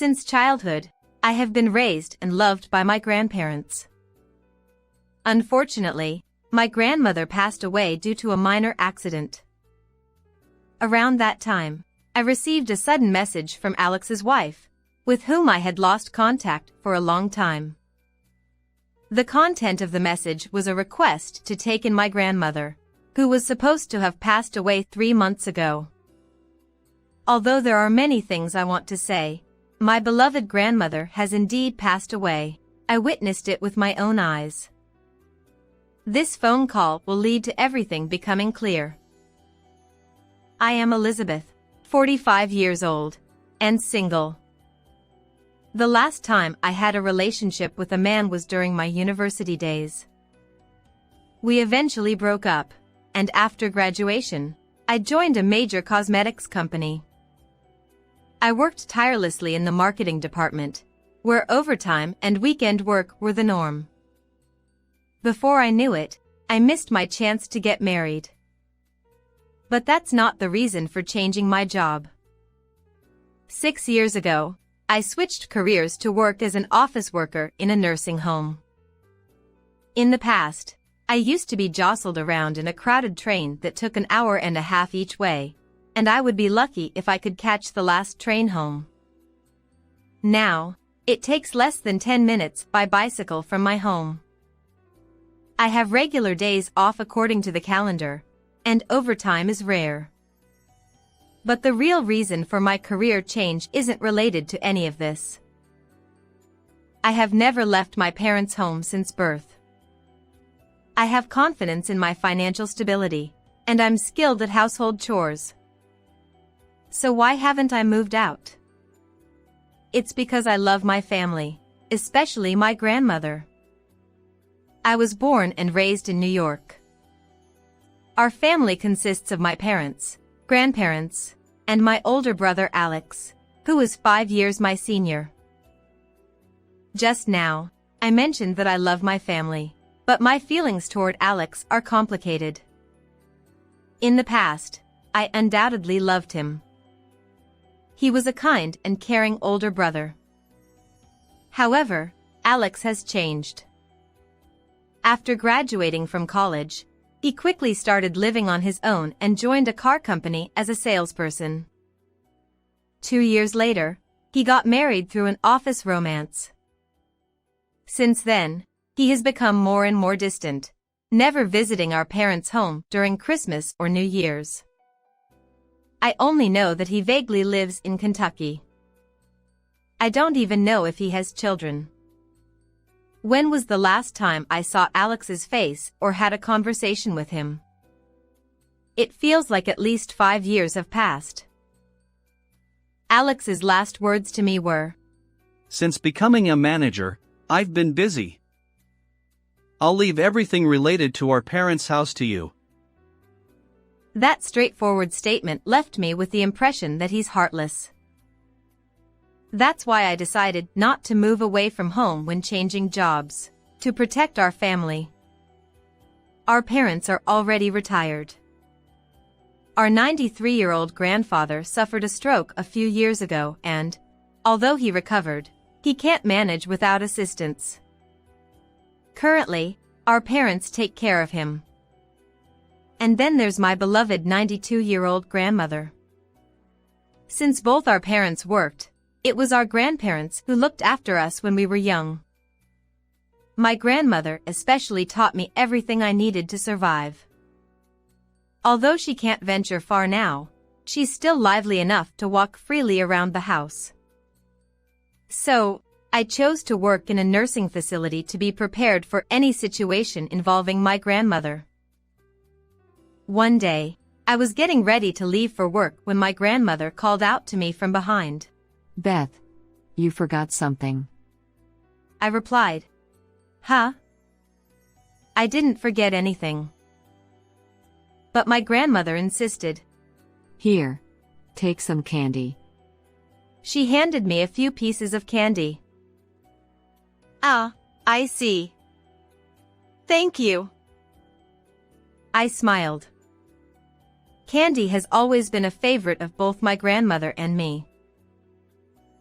Since childhood, I have been raised and loved by my grandparents. Unfortunately, my grandmother passed away due to a minor accident. Around that time, I received a sudden message from Alex's wife, with whom I had lost contact for a long time. The content of the message was a request to take in my grandmother, who was supposed to have passed away 3 months ago. Although there are many things I want to say, my beloved grandmother has indeed passed away. I witnessed it with my own eyes. This phone call will lead to everything becoming clear. I am Elizabeth, 45 years old, and single. The last time I had a relationship with a man was during my university days. We eventually broke up, and after graduation, I joined a major cosmetics company. I worked tirelessly in the marketing department, where overtime and weekend work were the norm. Before I knew it, I missed my chance to get married. But that's not the reason for changing my job. 6 years ago, I switched careers to work as an office worker in a nursing home. In the past, I used to be jostled around in a crowded train that took an hour and a half each way, and I would be lucky if I could catch the last train home. Now, it takes less than 10 minutes by bicycle from my home. I have regular days off according to the calendar, and overtime is rare. But the real reason for my career change isn't related to any of this. I have never left my parents' home since birth. I have confidence in my financial stability, and I'm skilled at household chores. So why haven't I moved out? It's because I love my family, especially my grandmother. I was born and raised in New York. Our family consists of my parents, grandparents, and my older brother Alex, who is 5 years my senior. Just now, I mentioned that I love my family, but my feelings toward Alex are complicated. In the past, I undoubtedly loved him. He was a kind and caring older brother. However, Alex has changed. After graduating from college, he quickly started living on his own and joined a car company as a salesperson. 2 years later, he got married through an office romance. Since then, he has become more and more distant, never visiting our parents' home during Christmas or New Year's. I only know that he vaguely lives in Kentucky. I don't even know if he has children. When was the last time I saw Alex's face or had a conversation with him? It feels like at least 5 years have passed. Alex's last words to me were, "Since becoming a manager, I've been busy. I'll leave everything related to our parents' house to you." That straightforward statement left me with the impression that he's heartless. That's why I decided not to move away from home when changing jobs, to protect our family. Our parents are already retired. Our 93-year-old grandfather suffered a stroke a few years ago and, although he recovered, he can't manage without assistance. Currently, our parents take care of him. And then there's my beloved 92-year-old grandmother. Since both our parents worked, it was our grandparents who looked after us when we were young. My grandmother especially taught me everything I needed to survive. Although she can't venture far now, she's still lively enough to walk freely around the house. So, I chose to work in a nursing facility to be prepared for any situation involving my grandmother. One day, I was getting ready to leave for work when my grandmother called out to me from behind. "Beth, you forgot something." I replied, "Huh?" I didn't forget anything. But my grandmother insisted. "Here, take some candy." She handed me a few pieces of candy. "Ah, I see. Thank you." I smiled. Candy has always been a favorite of both my grandmother and me.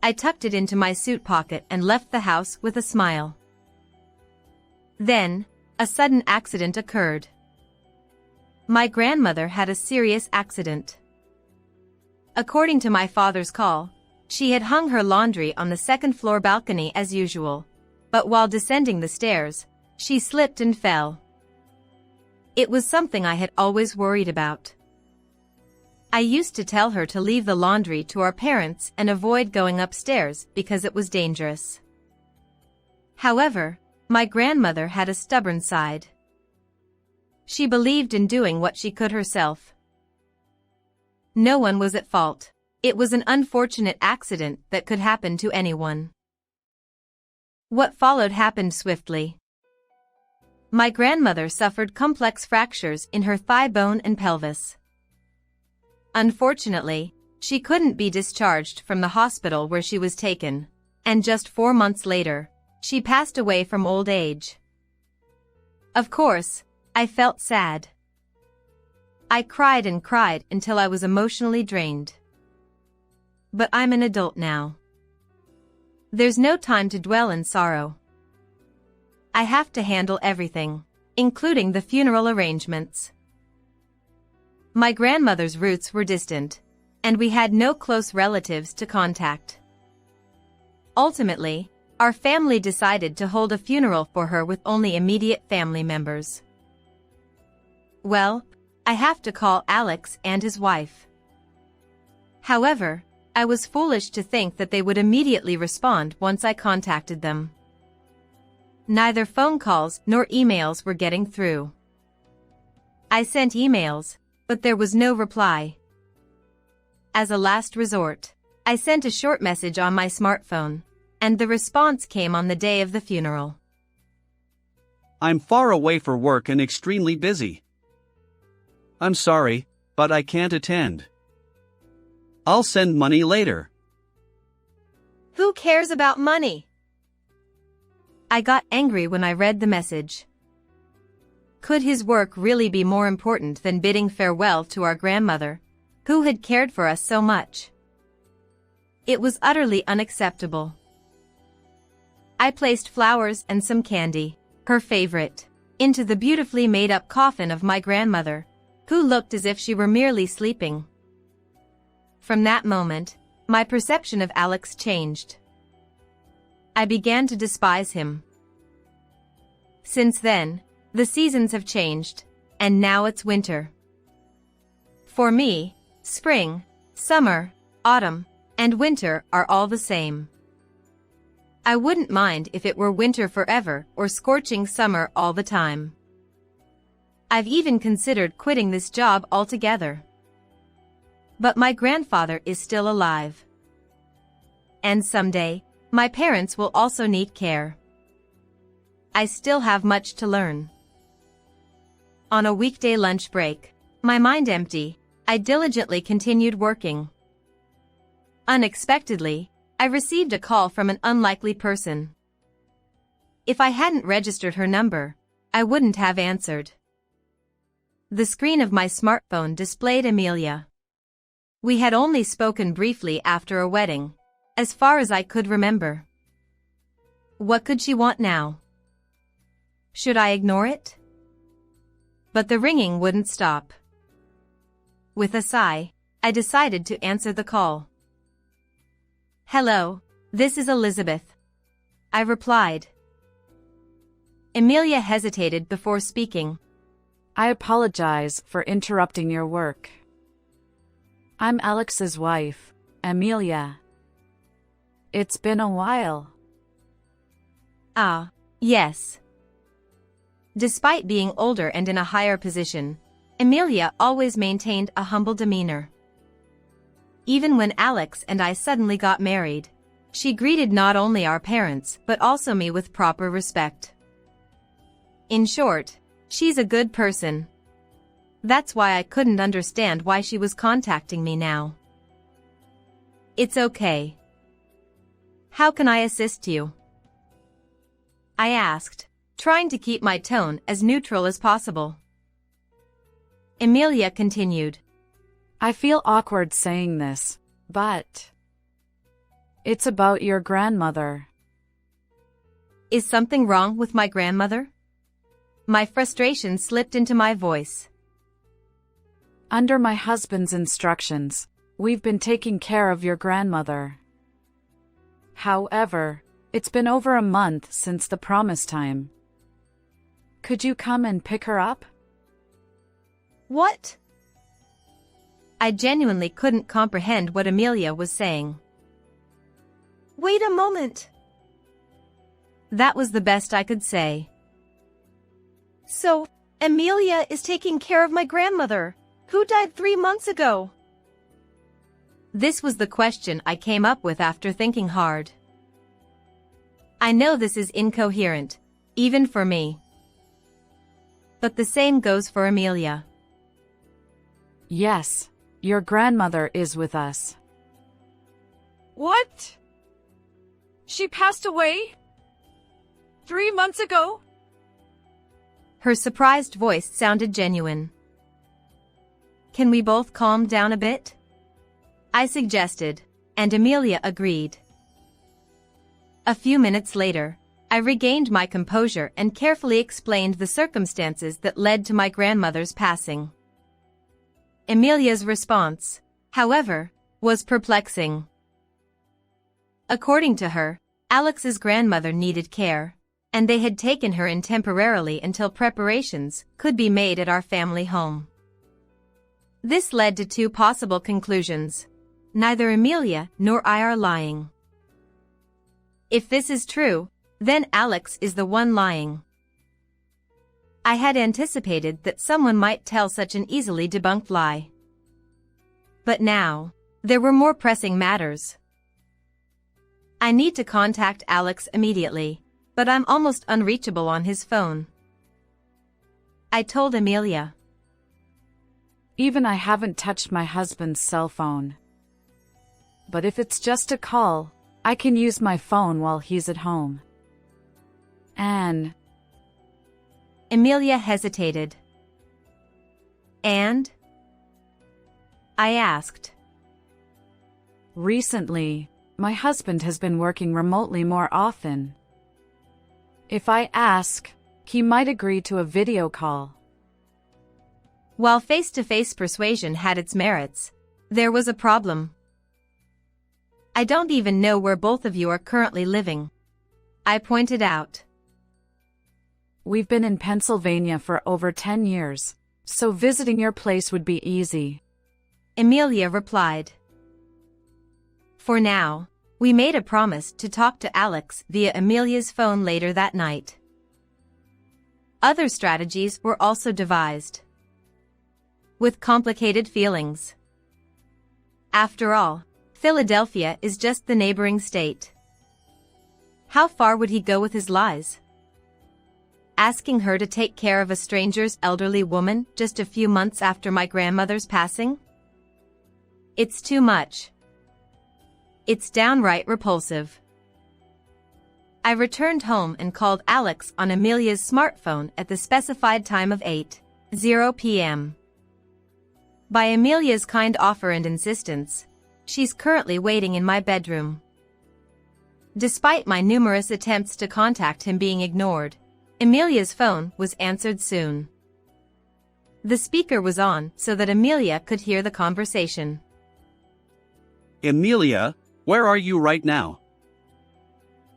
I tucked it into my suit pocket and left the house with a smile. Then, a sudden accident occurred. My grandmother had a serious accident. According to my father's call, she had hung her laundry on the second-floor balcony as usual, but while descending the stairs, she slipped and fell. It was something I had always worried about. I used to tell her to leave the laundry to our parents and avoid going upstairs because it was dangerous. However, my grandmother had a stubborn side. She believed in doing what she could herself. No one was at fault. It was an unfortunate accident that could happen to anyone. What followed happened swiftly. My grandmother suffered complex fractures in her thigh bone and pelvis. Unfortunately, she couldn't be discharged from the hospital where she was taken, and just 4 months later, she passed away from old age. Of course, I felt sad. I cried and cried until I was emotionally drained. But I'm an adult now. There's no time to dwell in sorrow. I have to handle everything, including the funeral arrangements. My grandmother's roots were distant, and we had no close relatives to contact. Ultimately, our family decided to hold a funeral for her with only immediate family members. Well, I have to call Alex and his wife. However, I was foolish to think that they would immediately respond once I contacted them. Neither phone calls nor emails were getting through. I sent emails, but there was no reply. As a last resort, I sent a short message on my smartphone, and the response came on the day of the funeral. I'm far away for work and extremely busy. I'm sorry, but I can't attend. I'll send money later. Who cares about money? I got angry when I read the message. Could his work really be more important than bidding farewell to our grandmother, who had cared for us so much? It was utterly unacceptable. I placed flowers and some candy, her favorite, into the beautifully made-up coffin of my grandmother, who looked as if she were merely sleeping. From that moment, my perception of Alex changed. I began to despise him. Since then, the seasons have changed, and now it's winter. For me, spring, summer, autumn, and winter are all the same. I wouldn't mind if it were winter forever or scorching summer all the time. I've even considered quitting this job altogether. But my grandfather is still alive. And someday, my parents will also need care. I still have much to learn. On a weekday lunch break, my mind empty, I diligently continued working. Unexpectedly, I received a call from an unlikely person. If I hadn't registered her number, I wouldn't have answered. The screen of my smartphone displayed Amelia. We had only spoken briefly after a wedding, as far as I could remember. What could she want now? Should I ignore it? But the ringing wouldn't stop. With a sigh, I decided to answer the call. Hello, this is Elizabeth, I replied. Amelia hesitated before speaking. I apologize for interrupting your work. I'm Alex's wife, Amelia. It's been a while. Ah, yes. Despite being older and in a higher position, Amelia always maintained a humble demeanor. Even when Alex and I suddenly got married, she greeted not only our parents but also me with proper respect. In short, she's a good person. That's why I couldn't understand why she was contacting me now. It's okay. How can I assist you? I asked, trying to keep my tone as neutral as possible. Amelia continued. I feel awkward saying this, but It's about your grandmother. Is something wrong with my grandmother? My frustration slipped into my voice. Under my husband's instructions, we've been taking care of your grandmother. However, it's been over a month since the promise time. Could you come and pick her up? What? I genuinely couldn't comprehend what Amelia was saying. Wait a moment. That was the best I could say. So, Amelia is taking care of my grandmother, who died 3 months ago. This was the question I came up with after thinking hard. I know this is incoherent, even for me. But the same goes for Amelia. Yes, your grandmother is with us. What? She passed away? 3 months ago? Her surprised voice sounded genuine. Can we both calm down a bit? I suggested, and Amelia agreed. A few minutes later, I regained my composure and carefully explained the circumstances that led to my grandmother's passing. Amelia's response, however, was perplexing. According to her, Alex's grandmother needed care, and they had taken her in temporarily until preparations could be made at our family home. This led to two possible conclusions. Neither Amelia nor I are lying. If this is true, then Alex is the one lying. I had anticipated that someone might tell such an easily debunked lie. But now, there were more pressing matters. I need to contact Alex immediately, but I'm almost unreachable on his phone. I told Amelia. Even I haven't touched my husband's cell phone. But if it's just a call, I can use my phone while he's at home. And Amelia hesitated. And? I asked. Recently, my husband has been working remotely more often. If I ask, he might agree to a video call. While face-to-face persuasion had its merits, there was a problem. I don't even know where both of you are currently living, I pointed out. We've been in Pennsylvania for over 10 years, so visiting your place would be easy. Amelia replied. For now, we made a promise to talk to Alex via Amelia's phone later that night. Other strategies were also devised. With complicated feelings. After all, Philadelphia is just the neighboring state. How far would he go with his lies? Asking her to take care of a stranger's elderly woman just a few months after my grandmother's passing? It's too much. It's downright repulsive. I returned home and called Alex on Amelia's smartphone at the specified time of 8:00 p.m. By Amelia's kind offer and insistence, she's currently waiting in my bedroom. Despite my numerous attempts to contact him being ignored, Amelia's phone was answered soon. The speaker was on so that Amelia could hear the conversation. Amelia, where are you right now?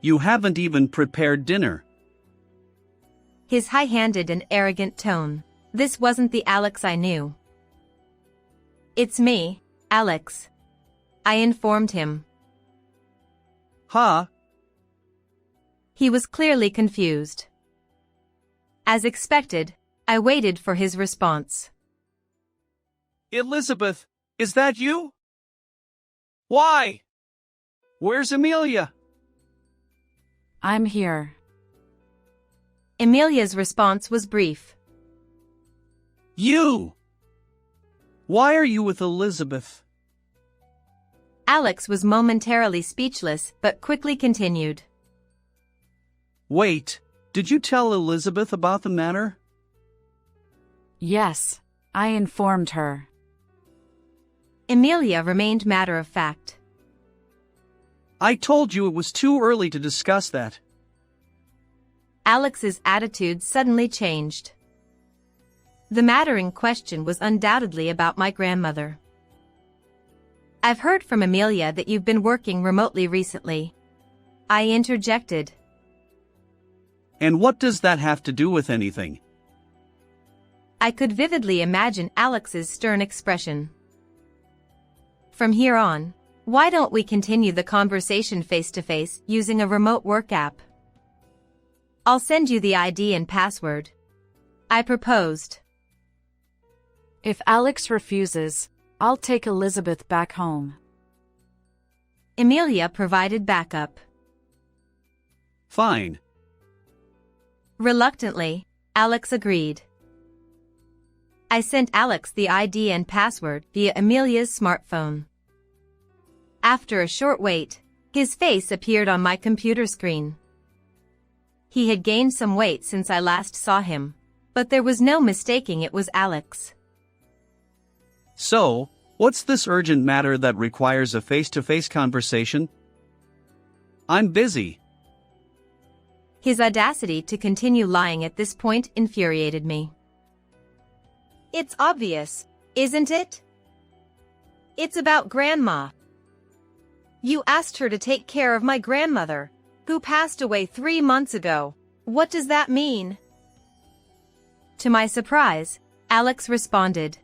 You haven't even prepared dinner. His high-handed and arrogant tone. This wasn't the Alex I knew. It's me, Alex. I informed him. Huh? He was clearly confused. As expected, I waited for his response. Elizabeth, is that you? Why? Where's Amelia? I'm here. Amelia's response was brief. You! Why are you with Elizabeth? Alex was momentarily speechless but quickly continued. Wait, did you tell Elizabeth about the matter? Yes, I informed her. Amelia remained matter-of-fact. I told you it was too early to discuss that. Alex's attitude suddenly changed. The matter in question was undoubtedly about my grandmother. I've heard from Amelia that you've been working remotely recently. I interjected. And what does that have to do with anything? I could vividly imagine Alex's stern expression. From here on, why don't we continue the conversation face-to-face using a remote work app? I'll send you the ID and password. I proposed. If Alex refuses, I'll take Elizabeth back home. Amelia provided backup. Fine. Reluctantly, Alex agreed. I sent Alex the ID and password via Amelia's smartphone. After a short wait, his face appeared on my computer screen. He had gained some weight since I last saw him, but there was no mistaking it was Alex. So, what's this urgent matter that requires a face-to-face conversation? I'm busy. His audacity to continue lying at this point infuriated me. It's obvious, isn't it? It's about Grandma. You asked her to take care of my grandmother, who passed away 3 months ago. What does that mean? To my surprise, Alex responded.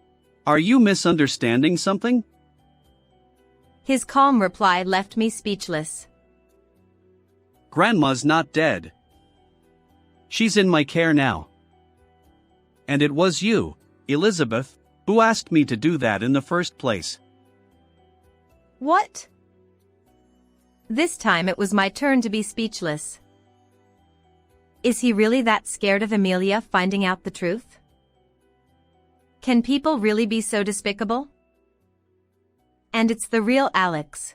Are you misunderstanding something? His calm reply left me speechless. Grandma's not dead. She's in my care now. And it was you, Elizabeth, who asked me to do that in the first place. What? This time it was my turn to be speechless. Is he really that scared of Amelia finding out the truth? Can people really be so despicable? And it's the real Alex.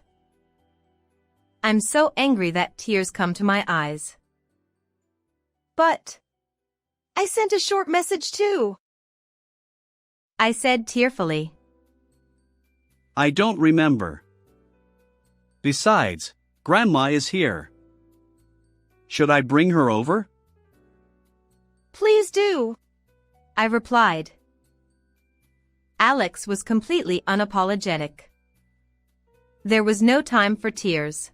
I'm so angry that tears come to my eyes. But I sent a short message too, I said tearfully. I don't remember. Besides, Grandma is here. Should I bring her over? Please do, I replied. Alex was completely unapologetic. There was no time for tears.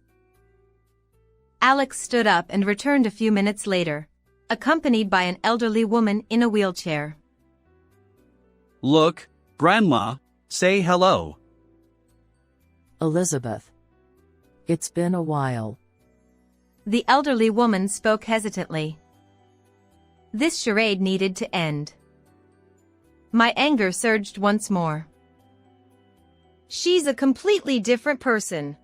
Alex stood up and returned a few minutes later, accompanied by an elderly woman in a wheelchair. Look, Grandma, say hello. Elizabeth. It's been a while. The elderly woman spoke hesitantly. This charade needed to end. My anger surged once more. She's a completely different person.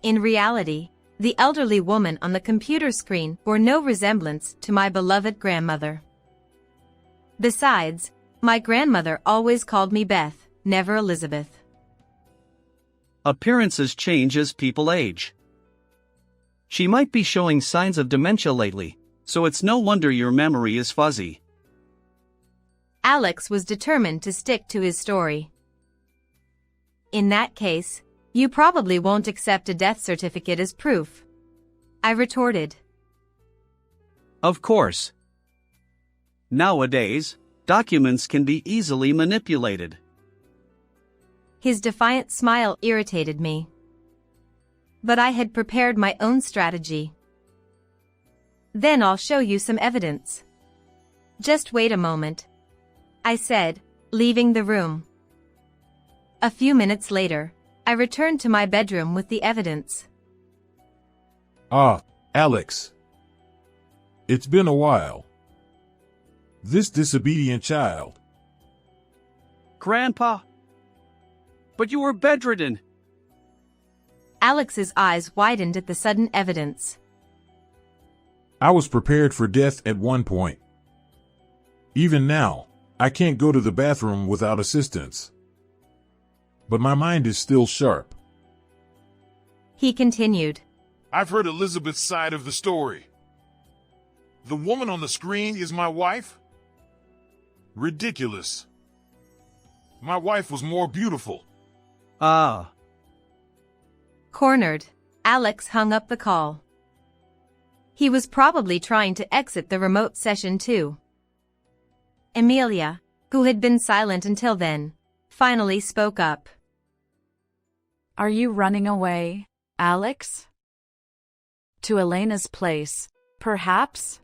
In reality, the elderly woman on the computer screen bore no resemblance to my beloved grandmother. Besides, my grandmother always called me Beth, never Elizabeth. Appearances change as people age. She might be showing signs of dementia lately, so it's no wonder your memory is fuzzy. Alex was determined to stick to his story. In that case, you probably won't accept a death certificate as proof, I retorted. Of course. Nowadays, documents can be easily manipulated. His defiant smile irritated me. But I had prepared my own strategy. Then I'll show you some evidence. Just wait a moment, I said, leaving the room. A few minutes later, I returned to my bedroom with the evidence. Ah, Alex. It's been a while. This disobedient child. Grandpa? But you were bedridden. Alex's eyes widened at the sudden evidence. I was prepared for death at one point. Even now, I can't go to the bathroom without assistance. But my mind is still sharp. He continued. I've heard Elizabeth's side of the story. The woman on the screen is my wife? Ridiculous. My wife was more beautiful. Ah. Cornered, Alex hung up the call. He was probably trying to exit the remote session too. Emilia, who had been silent until then, finally spoke up. Are you running away, Alex? To Elena's place, perhaps?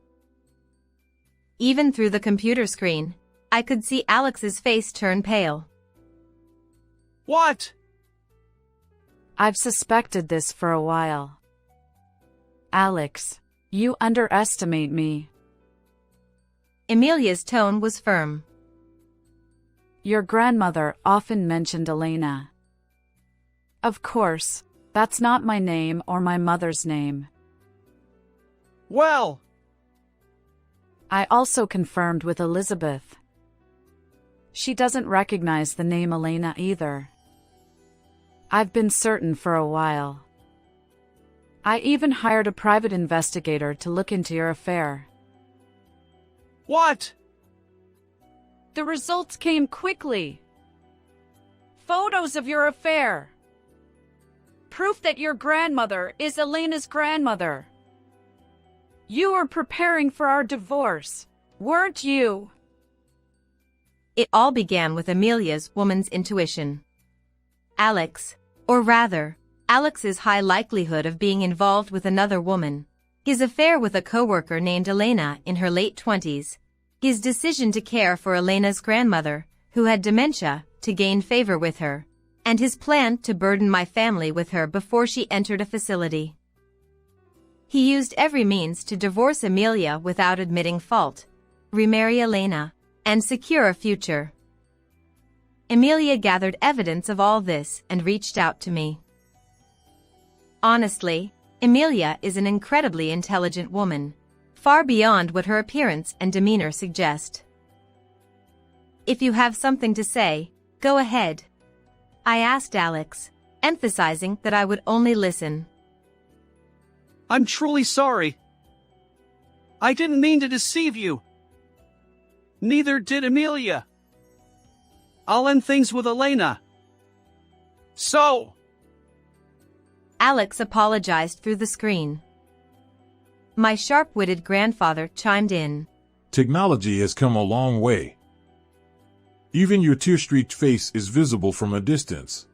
Even through the computer screen, I could see Alex's face turn pale. What? I've suspected this for a while. Alex, you underestimate me. Emilia's tone was firm. Your grandmother often mentioned Elena. Of course, that's not my name or my mother's name. Well, I also confirmed with Elizabeth. She doesn't recognize the name Elena either. I've been certain for a while. I even hired a private investigator to look into your affair. what? The results came quickly. Photos of your affair. Proof that your grandmother is Elena's grandmother. You were preparing for our divorce, weren't you? It all began with Emilia's woman's intuition. Alex, or rather, Alex's high likelihood of being involved with another woman, his affair with a coworker named Elena in her late 20s, his decision to care for Elena's grandmother, who had dementia, to gain favor with her, and his plan to burden my family with her before she entered a facility. He used every means to divorce Emilia without admitting fault, remarry Elena, and secure a future. Emilia gathered evidence of all this and reached out to me. Honestly, Emilia is an incredibly intelligent woman, far beyond what her appearance and demeanor suggest. If you have something to say, go ahead, I asked Alex, emphasizing that I would only listen. I'm truly sorry. I didn't mean to deceive you. Neither did Emilia. I'll end things with Elena. So, Alex apologized through the screen. My sharp-witted grandfather chimed in. Technology has come a long way. Even your tear-streaked face is visible from a distance.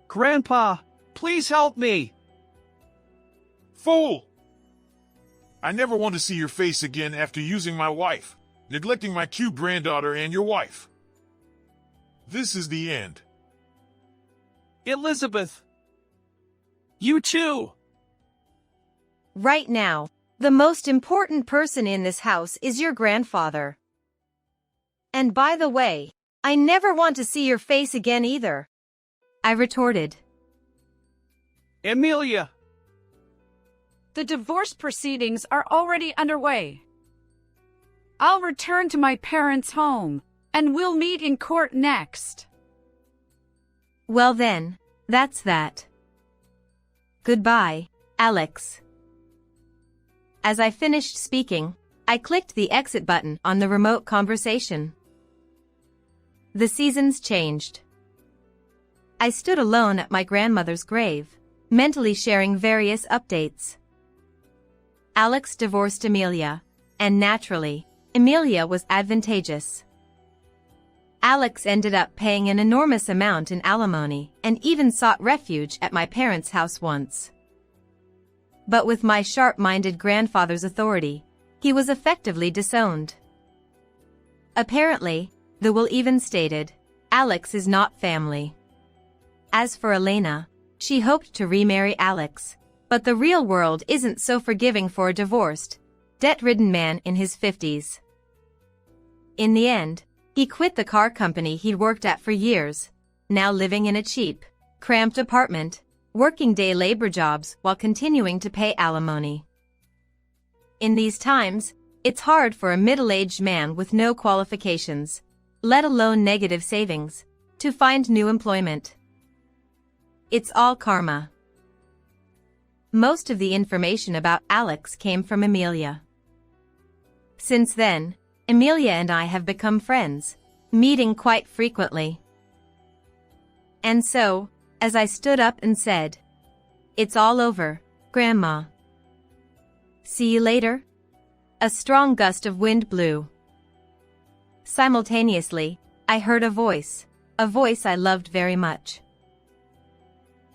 Grandpa, please help me. Fool! I never want to see your face again after using my wife, neglecting my cute granddaughter and your wife. This is the end. Elizabeth. You too. Right now, the most important person in this house is your grandfather. And by the way, I never want to see your face again either, I retorted. Emilia. The divorce proceedings are already underway. I'll return to my parents' home, and we'll meet in court next. Well then, that's that. Goodbye, Alex. As I finished speaking, I clicked the exit button on the remote conversation. The seasons changed. I stood alone at my grandmother's grave, mentally sharing various updates. Alex divorced Emilia, and naturally, Emilia was advantageous. Alex ended up paying an enormous amount in alimony and even sought refuge at my parents' house once. But with my sharp-minded grandfather's authority, he was effectively disowned. Apparently, the will even stated, Alex is not family. As for Elena, she hoped to remarry Alex, but the real world isn't so forgiving for a divorced, debt-ridden man in his 50s. In the end, he quit the car company he'd worked at for years, now living in a cheap, cramped apartment, working day labor jobs while continuing to pay alimony. In these times, it's hard for a middle-aged man with no qualifications, let alone negative savings, to find new employment. It's all karma. Most of the information about Alex came from Emilia. Since then, Emilia and I have become friends, meeting quite frequently. And so, as I stood up and said, "It's all over, Grandma. See you later." A strong gust of wind blew. Simultaneously, I heard a voice I loved very much.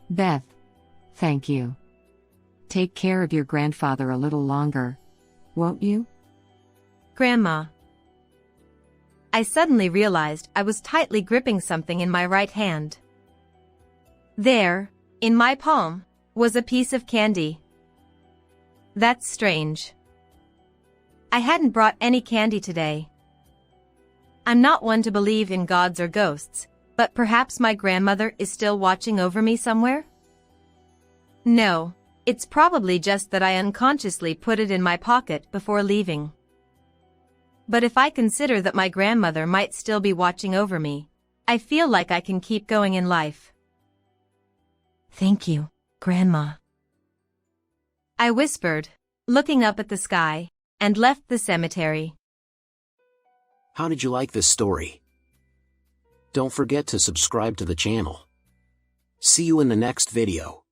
Beth. Thank you. Take care of your grandfather a little longer, won't you? Grandma. I suddenly realized I was tightly gripping something in my right hand. There, in my palm, was a piece of candy. That's strange. I hadn't brought any candy today. I'm not one to believe in gods or ghosts, but perhaps my grandmother is still watching over me somewhere? No, it's probably just that I unconsciously put it in my pocket before leaving. But if I consider that my grandmother might still be watching over me, I feel like I can keep going in life. Thank you, Grandma. I whispered, looking up at the sky, and left the cemetery. How did you like this story? Don't forget to subscribe to the channel. See you in the next video.